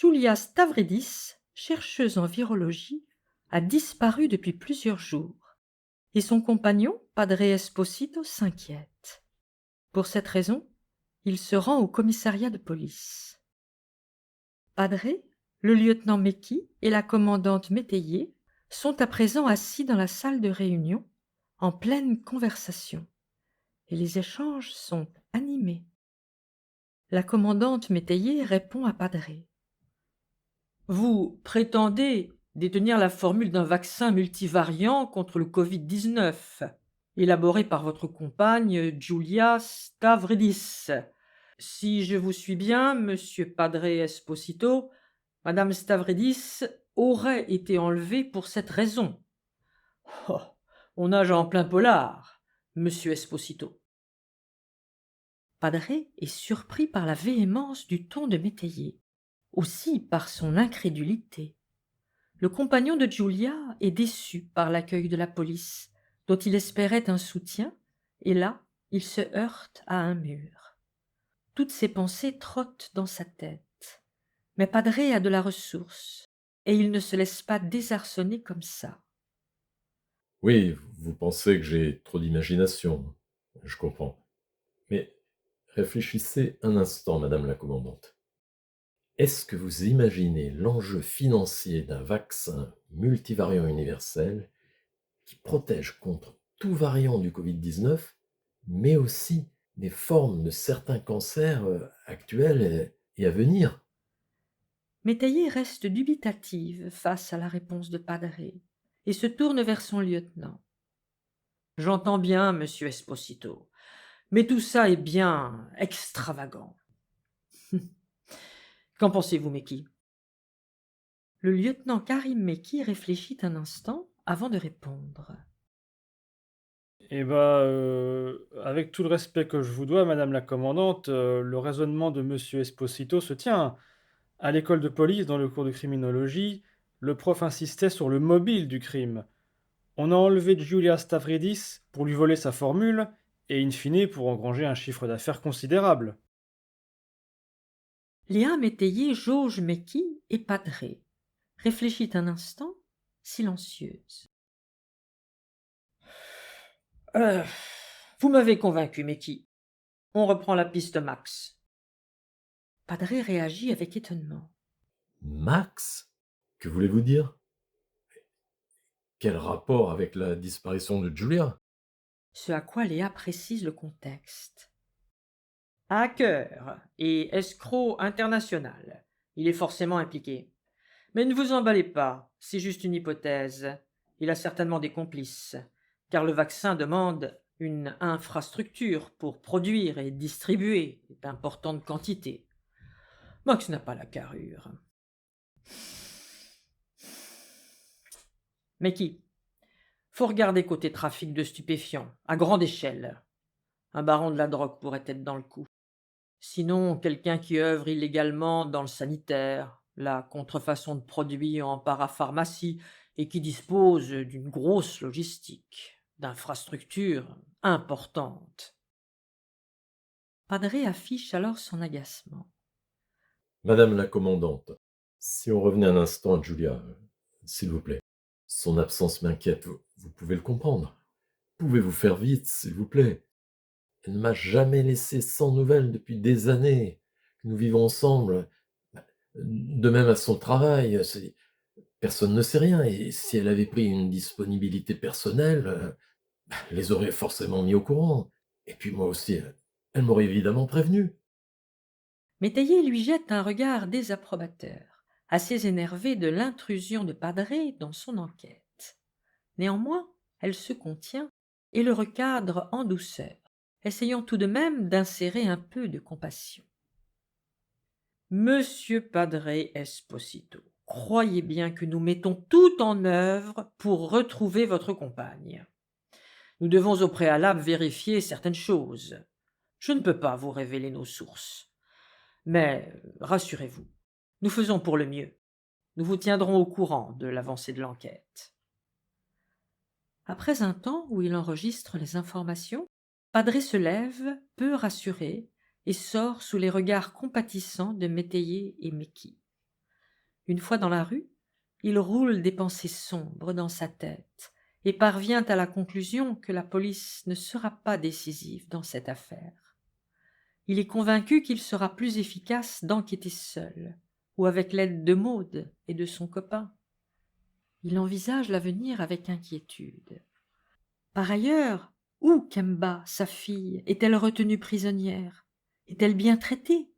Julia Stavridis, chercheuse en virologie, a disparu depuis plusieurs jours et son compagnon, Padre Esposito, s'inquiète. Pour cette raison, il se rend au commissariat de police. Padre, le lieutenant Mecchi et la commandante Métayer sont à présent assis dans la salle de réunion, en pleine conversation, et les échanges sont animés. La commandante Métayer répond à Padre. Vous prétendez détenir la formule d'un vaccin multivariant contre le Covid-19, élaboré par votre compagne Julia Stavridis. Si je vous suis bien, monsieur Padre Esposito, madame Stavridis aurait été enlevée pour cette raison. Oh, on nage en plein polar, monsieur Esposito. Padre est surpris par la véhémence du ton de Métayer, aussi par son incrédulité. Le compagnon de Julia est déçu par l'accueil de la police, dont il espérait un soutien, et là, il se heurte à un mur. Toutes ses pensées trottent dans sa tête. Mais Padre a de la ressource, et il ne se laisse pas désarçonner comme ça. Oui, vous pensez que j'ai trop d'imagination, je comprends. Mais réfléchissez un instant, madame la commandante. Est-ce que vous imaginez l'enjeu financier d'un vaccin multivariant universel qui protège contre tout variant du Covid-19, mais aussi des formes de certains cancers actuels et à venir? Métayer reste dubitative face à la réponse de Padre, et se tourne vers son lieutenant. J'entends bien, monsieur Esposito, mais tout ça est bien extravagant. Qu'en pensez-vous, Meki? Le lieutenant Karim Meki réfléchit un instant avant de répondre. Avec tout le respect que je vous dois, madame la commandante, le raisonnement de monsieur Esposito se tient. À l'école de police, dans le cours de criminologie, le prof insistait sur le mobile du crime. On a enlevé Julia Stavridis pour lui voler sa formule, et in fine pour engranger un chiffre d'affaires considérable. Léa Métayer jauge Meki et Padre, réfléchit un instant, silencieuse. Euh, vous m'avez convaincu, Meki. On reprend la piste Max. Padre réagit avec étonnement. Max? Que voulez-vous dire? Quel rapport avec la disparition de Julia? Ce à quoi Léa précise le contexte. Hacker et escroc international. Il est forcément impliqué. Mais ne vous emballez pas, c'est juste une hypothèse. Il a certainement des complices, car le vaccin demande une infrastructure pour produire et distribuer d'importantes quantités. Max n'a pas la carrure. Mais qui? Faut regarder côté trafic de stupéfiants, à grande échelle. Un baron de la drogue pourrait être dans le coup. Sinon, quelqu'un qui œuvre illégalement dans le sanitaire, la contrefaçon de produits en parapharmacie et qui dispose d'une grosse logistique, d'infrastructures importantes. Padre affiche alors son agacement. Madame la commandante, si on revenait un instant à Julia, s'il vous plaît. Son absence m'inquiète, vous pouvez le comprendre. Pouvez-vous faire vite, s'il vous plaît? Elle ne m'a jamais laissé sans nouvelles depuis des années. Nous vivons ensemble. De même à son travail, personne ne sait rien. Et si elle avait pris une disponibilité personnelle, elle les aurait forcément mis au courant. Et puis moi aussi, elle m'aurait évidemment prévenu. Métayer lui jette un regard désapprobateur, assez énervé de l'intrusion de Padre dans son enquête. Néanmoins, elle se contient et le recadre en douceur, essayant tout de même d'insérer un peu de compassion. Monsieur Padre Esposito, croyez bien que nous mettons tout en œuvre pour retrouver votre compagne. Nous devons au préalable vérifier certaines choses. Je ne peux pas vous révéler nos sources. Mais rassurez-vous, nous faisons pour le mieux. Nous vous tiendrons au courant de l'avancée de l'enquête. Après un temps où il enregistre les informations, Padre se lève, peu rassuré, et sort sous les regards compatissants de Métayer et Meki. Une fois dans la rue, il roule des pensées sombres dans sa tête et parvient à la conclusion que la police ne sera pas décisive dans cette affaire. Il est convaincu qu'il sera plus efficace d'enquêter seul ou avec l'aide de Maud et de son copain. Il envisage l'avenir avec inquiétude. Par ailleurs, où Kemba, sa fille, est-elle retenue prisonnière? Est-elle bien traitée?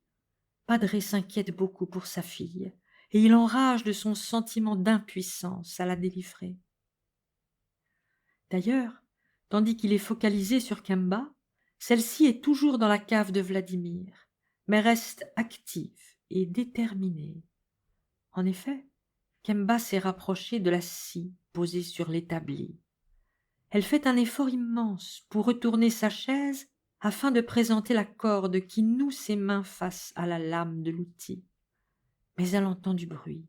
Padré s'inquiète beaucoup pour sa fille, et il enrage de son sentiment d'impuissance à la délivrer. D'ailleurs, tandis qu'il est focalisé sur Kemba, celle-ci est toujours dans la cave de Vladimir, mais reste active et déterminée. En effet, Kemba s'est rapprochée de la scie posée sur l'établi. Elle fait un effort immense pour retourner sa chaise afin de présenter la corde qui noue ses mains face à la lame de l'outil. Mais elle entend du bruit.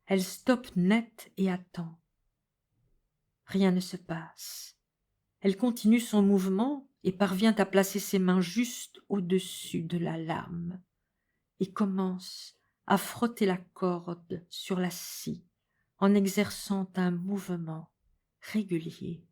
Elle stoppe net et attend. Rien ne se passe. Elle continue son mouvement et parvient à placer ses mains juste au-dessus de la lame et commence à frotter la corde sur la scie en exerçant un mouvement régulier.